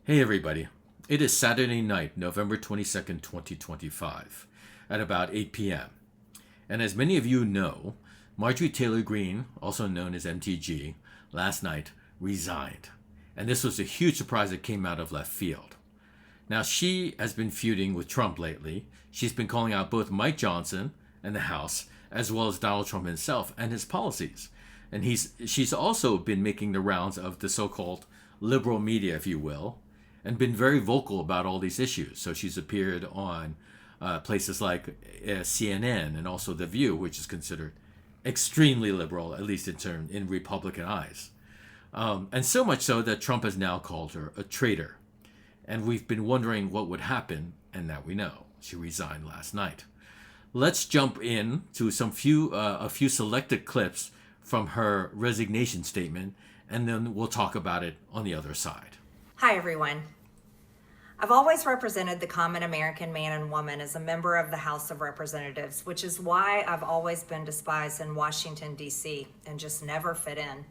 Hey everybody, it is Saturday night, November 22nd, 2025, at about 8 p.m. And as many of you know, Marjorie Taylor Greene, also known as MTG, last night resigned. And this was a huge surprise that came out of left field. Now, she has been feuding with Trump lately. She's been calling out both Mike Johnson and the House, as well as Donald Trump himself and his policies. And she's also been making the rounds of the so-called liberal media, if you will, and been very vocal about all these issues. So she's appeared on places like CNN and also The View, which is considered extremely liberal, at least in Republican eyes. And so much so that Trump has now called her a traitor. And we've been wondering what would happen, and now we know. She resigned last night. Let's jump in to a few selected clips from her resignation statement, and then we'll talk about it on the other side. Hi, everyone. I've always represented the common American man and woman as a member of the House of Representatives, which is why I've always been despised in Washington, D.C., and just never fit in.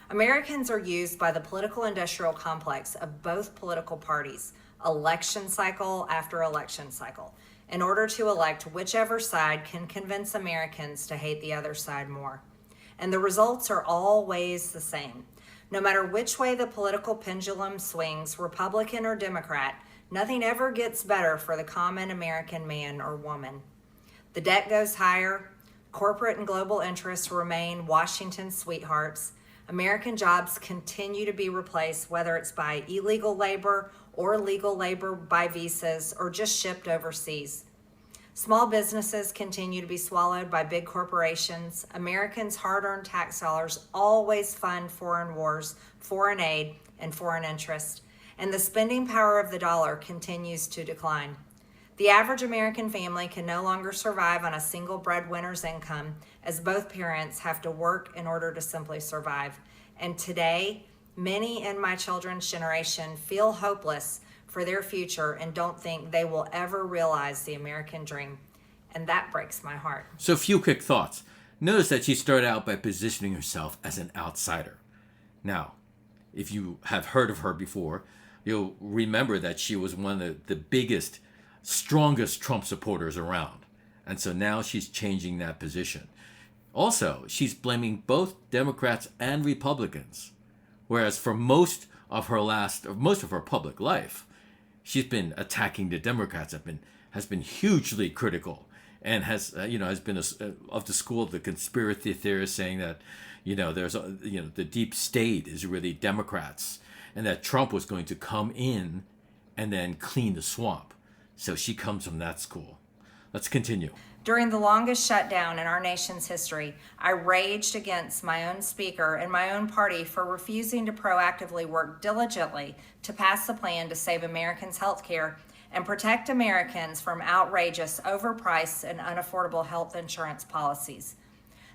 Americans are used by the political industrial complex of both political parties, election cycle after election cycle, in order to elect whichever side can convince Americans to hate the other side more. And the results are always the same. No matter which way the political pendulum swings, Republican or Democrat, nothing ever gets better for the common American man or woman. The debt goes higher, corporate and global interests remain Washington's sweethearts, American jobs continue to be replaced, whether it's by illegal labor or legal labor by visas or just shipped overseas. Small businesses continue to be swallowed by big corporations. Americans' hard-earned tax dollars always fund foreign wars, foreign aid, and foreign interest. And the spending power of the dollar continues to decline. The average American family can no longer survive on a single breadwinner's income, as both parents have to work in order to simply survive. And today, many in my children's generation feel hopeless for their future and don't think they will ever realize the American dream. And that breaks my heart. So a few quick thoughts. Notice that she started out by positioning herself as an outsider. Now, if you have heard of her before, you'll remember that she was one of the biggest, strongest Trump supporters around. And so now she's changing that position. Also, she's blaming both Democrats and Republicans. Whereas for most of her public life, she's been attacking the Democrats, has been hugely critical, and has been of the school of the conspiracy theorists, saying that the deep state is really Democrats, and that Trump was going to come in and then clean the swamp. So she comes from that school. Let's continue. During the longest shutdown in our nation's history, I raged against my own speaker and my own party for refusing to proactively work diligently to pass the plan to save Americans' health care and protect Americans from outrageous, overpriced, and unaffordable health insurance policies.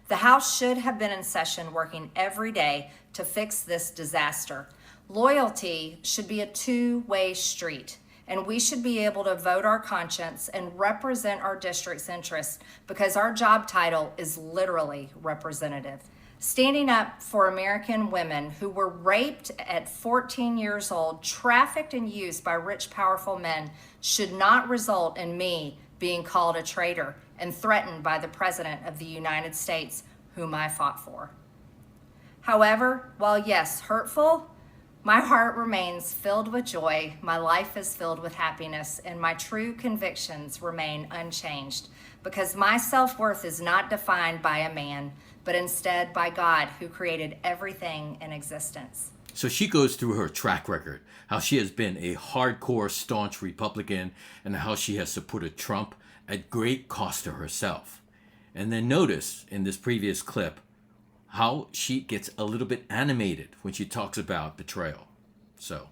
The House should have been in session working every day to fix this disaster. Loyalty should be a two-way street. And we should be able to vote our conscience and represent our district's interests because our job title is literally representative. Standing up for American women who were raped at 14 years old, trafficked and used by rich, powerful men should not result in me being called a traitor and threatened by the President of the United States, whom I fought for. However, while yes, hurtful, my heart remains filled with joy, my life is filled with happiness, and my true convictions remain unchanged because my self-worth is not defined by a man, but instead by God who created everything in existence. So she goes through her track record, how she has been a hardcore, staunch Republican, and how she has supported Trump at great cost to herself. And then notice in this previous clip, how she gets a little bit animated when she talks about betrayal. So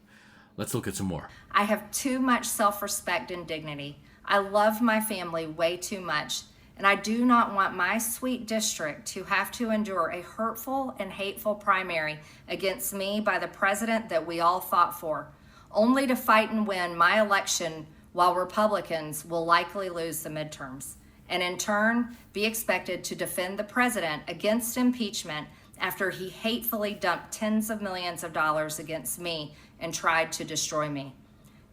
let's look at some more. I have too much self-respect and dignity. I love my family way too much, and I do not want my sweet district to have to endure a hurtful and hateful primary against me by the president that we all fought for, only to fight and win my election while Republicans will likely lose the midterms, and in turn be expected to defend the president against impeachment after he hatefully dumped tens of millions of dollars against me and tried to destroy me.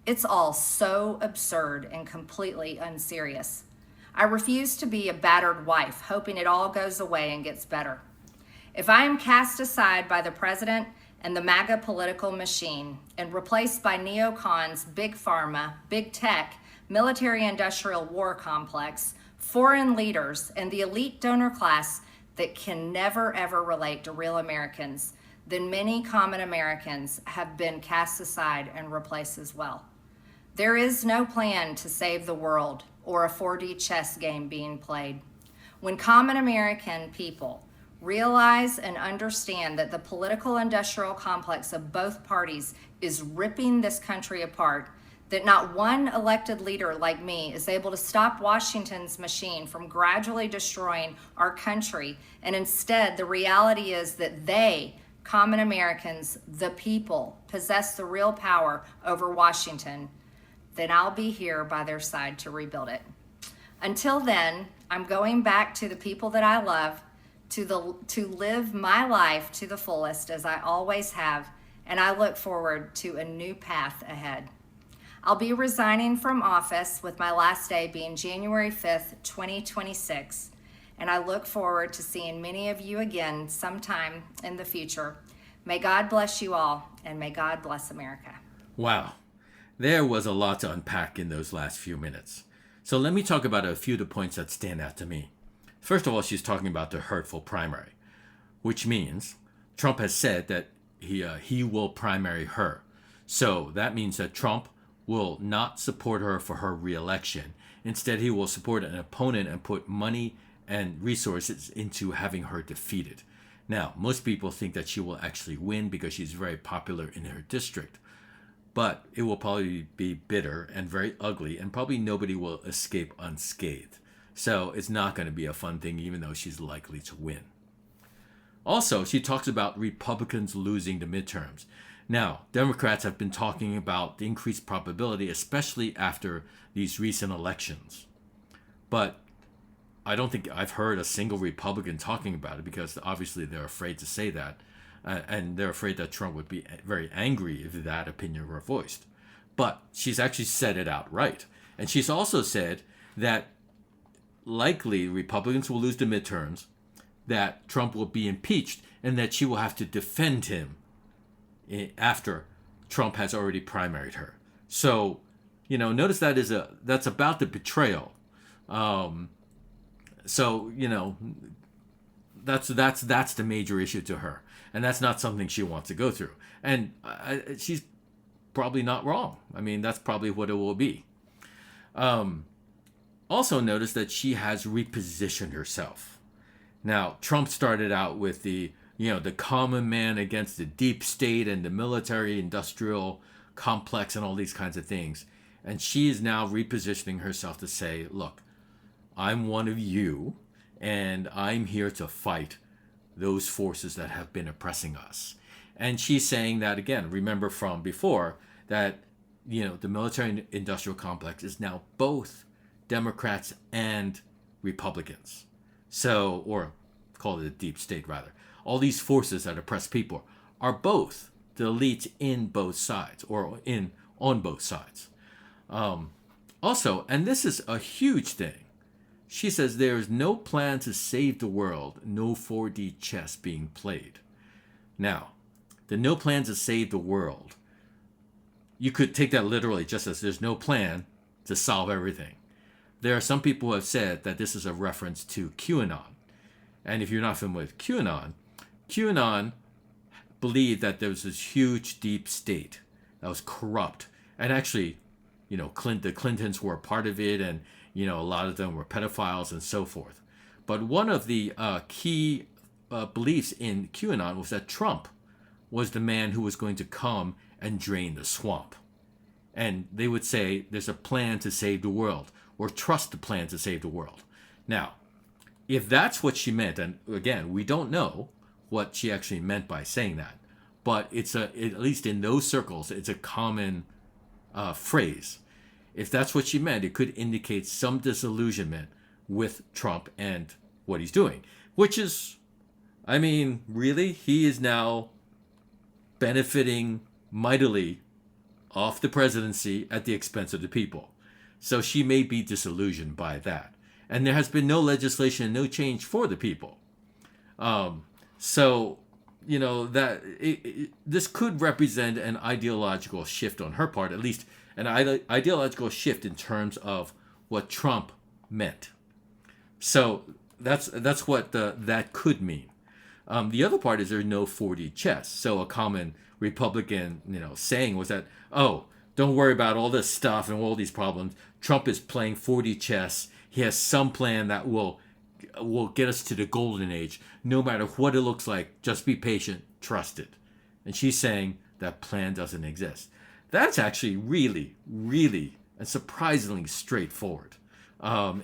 It's all so absurd and completely unserious. I refuse to be a battered wife, hoping it all goes away and gets better. If I am cast aside by the president and the MAGA political machine and replaced by neocons, big pharma, big tech, military-industrial war complex, foreign leaders, and the elite donor class that can never ever relate to real Americans, then many common Americans have been cast aside and replaced as well. There is no plan to save the world or a 4D chess game being played. When common American people realize and understand that the political industrial complex of both parties is ripping this country apart, that not one elected leader like me is able to stop Washington's machine from gradually destroying our country, and instead the reality is that they, common Americans, the people, possess the real power over Washington, then I'll be here by their side to rebuild it. Until then, I'm going back to the people that I love, to live my life to the fullest as I always have, and I look forward to a new path ahead. I'll be resigning from office with my last day being January 5th, 2026, and I look forward to seeing many of you again sometime in the future. May God bless you all, and may God bless America. Wow. There was a lot to unpack in those last few minutes. So let me talk about a few of the points that stand out to me. First of all, she's talking about the hurtful primary, which means Trump has said that he will primary her. So that means that Trump will not support her for her reelection. Instead, he will support an opponent and put money and resources into having her defeated. Now, most people think that she will actually win because she's very popular in her district. But it will probably be bitter and very ugly, and probably nobody will escape unscathed. So it's not going to be a fun thing, even though she's likely to win. Also, she talks about Republicans losing the midterms. Now, Democrats have been talking about the increased probability, especially after these recent elections. But I don't think I've heard a single Republican talking about it, because obviously they're afraid to say that. And they're afraid that Trump would be very angry if that opinion were voiced. But she's actually said it outright. And she's also said that likely Republicans will lose the midterms, that Trump will be impeached, and that she will have to defend him after Trump has already primaried her. So, notice that's about the betrayal. So, that's the major issue to her. And that's not something she wants to go through. And she's probably not wrong. I mean, that's probably what it will be. Also notice that she has repositioned herself. Now, Trump started out with the common man against the deep state and the military industrial complex and all these kinds of things. And she is now repositioning herself to say, look, I'm one of you, and I'm here to fight those forces that have been oppressing us. And she's saying that, again, remember from before, that the military industrial complex is now both Democrats and Republicans. So, or call it a deep state rather. All these forces that oppress people are both the elites in both sides, or on both sides. Also, and this is a huge thing, she says there is no plan to save the world, no 4D chess being played. Now, the no plan to save the world, you could take that literally, just as there's no plan to solve everything. There are some people who have said that this is a reference to QAnon. And if you're not familiar with QAnon believed that there was this huge deep state that was corrupt. And actually, the Clintons were a part of it, and a lot of them were pedophiles and so forth. But one of the key beliefs in QAnon was that Trump was the man who was going to come and drain the swamp. And they would say there's a plan to save the world, or trust the plan to save the world. Now, if that's what she meant, and again, we don't know what she actually meant by saying that, but at least in those circles, it's a common phrase. If that's what she meant, it could indicate some disillusionment with Trump and what he's doing, which is, really, he is now benefiting mightily off the presidency at the expense of the people. So she may be disillusioned by that. And there has been no legislation, no change for the people. So, that this could represent an ideological shift on her part, at least an ideological shift in terms of what Trump meant. So that's what that could mean. The other part is there's no 4D chess. So a common Republican, saying was that, oh, don't worry about all this stuff and all these problems. Trump is playing 4D chess. He has some plan that will get us to the golden age. No matter what it looks like, just be patient, trust it. And she's saying that plan doesn't exist. That's actually really, really and surprisingly straightforward. There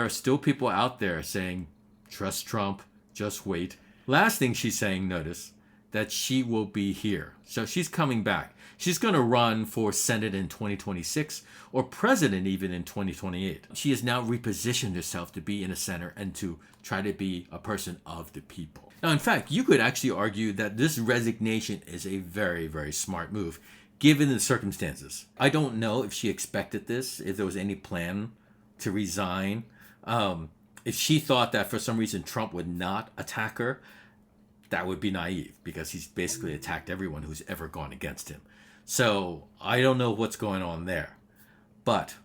are still people out there saying, trust Trump, just wait. Last thing she's saying, notice, that she will be here. So she's coming back. She's going to run for Senate in 2026 or president even in 2028. She has now repositioned herself to be in a center and to try to be a person of the people. Now, in fact, you could actually argue that this resignation is a very, very smart move, given the circumstances. I don't know if she expected this, if there was any plan to resign. If she thought that for some reason Trump would not attack her, that would be naive, because he's basically attacked everyone who's ever gone against him. So I don't know what's going on there. But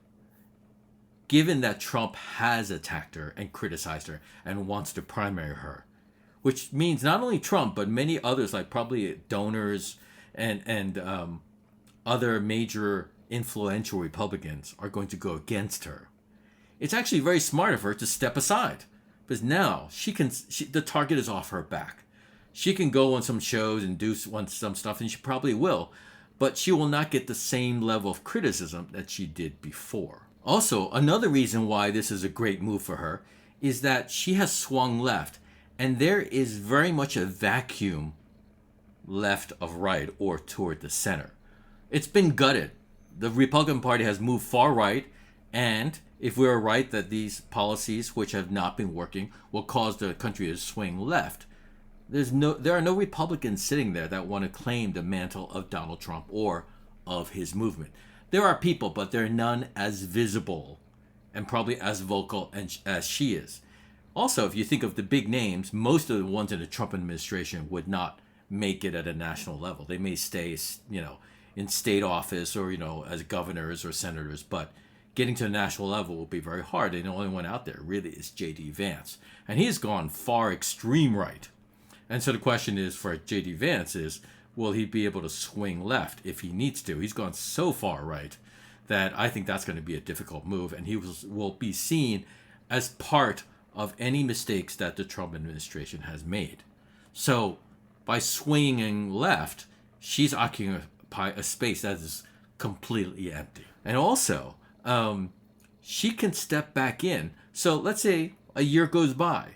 given that Trump has attacked her and criticized her and wants to primary her, which means not only Trump, but many others, like probably donors and other major influential Republicans, are going to go against her. It's actually very smart of her to step aside, because now the target is off her back. She can go on some shows and do some stuff, and she probably will, but she will not get the same level of criticism that she did before. Also, another reason why this is a great move for her is that she has swung left, and there is very much a vacuum left of right or toward the center. It's been gutted. The Republican Party has moved far right, and if we are right that these policies, which have not been working, will cause the country to swing left, there are no Republicans sitting there that want to claim the mantle of Donald Trump or of his movement. There are people, but there are none as visible and probably as vocal as she is. Also, if you think of the big names, most of the ones in the Trump administration would not make it at a national level. They may stay, in state office or, as governors or senators, but getting to the national level will be very hard. And the only one out there really is J.D. Vance. And he's gone far extreme right. And so the question is for J.D. Vance is, will he be able to swing left if he needs to? He's gone so far right that I think that's going to be a difficult move. And he will be seen as part of any mistakes that the Trump administration has made. So by swinging left, she's occupying a space that is completely empty. And also, she can step back in. So let's say a year goes by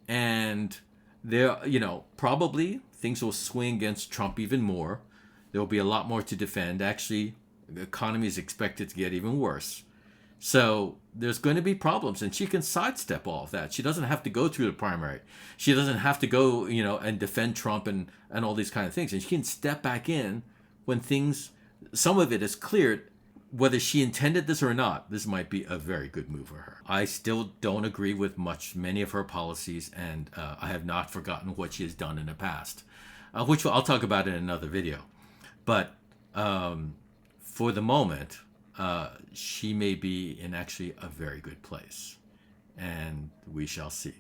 and there, probably things will swing against Trump even more. There will be a lot more to defend. Actually, the economy is expected to get even worse. So there's going to be problems, and she can sidestep all of that. She doesn't have to go through the primary. She doesn't have to go, and defend Trump and all these kind of things. And she can step back in when some of it is cleared. Whether she intended this or not, this might be a very good move for her. I still don't agree with many of her policies, and I have not forgotten what she has done in the past, which I'll talk about in another video. But for the moment, she may be in actually a very good place, and we shall see.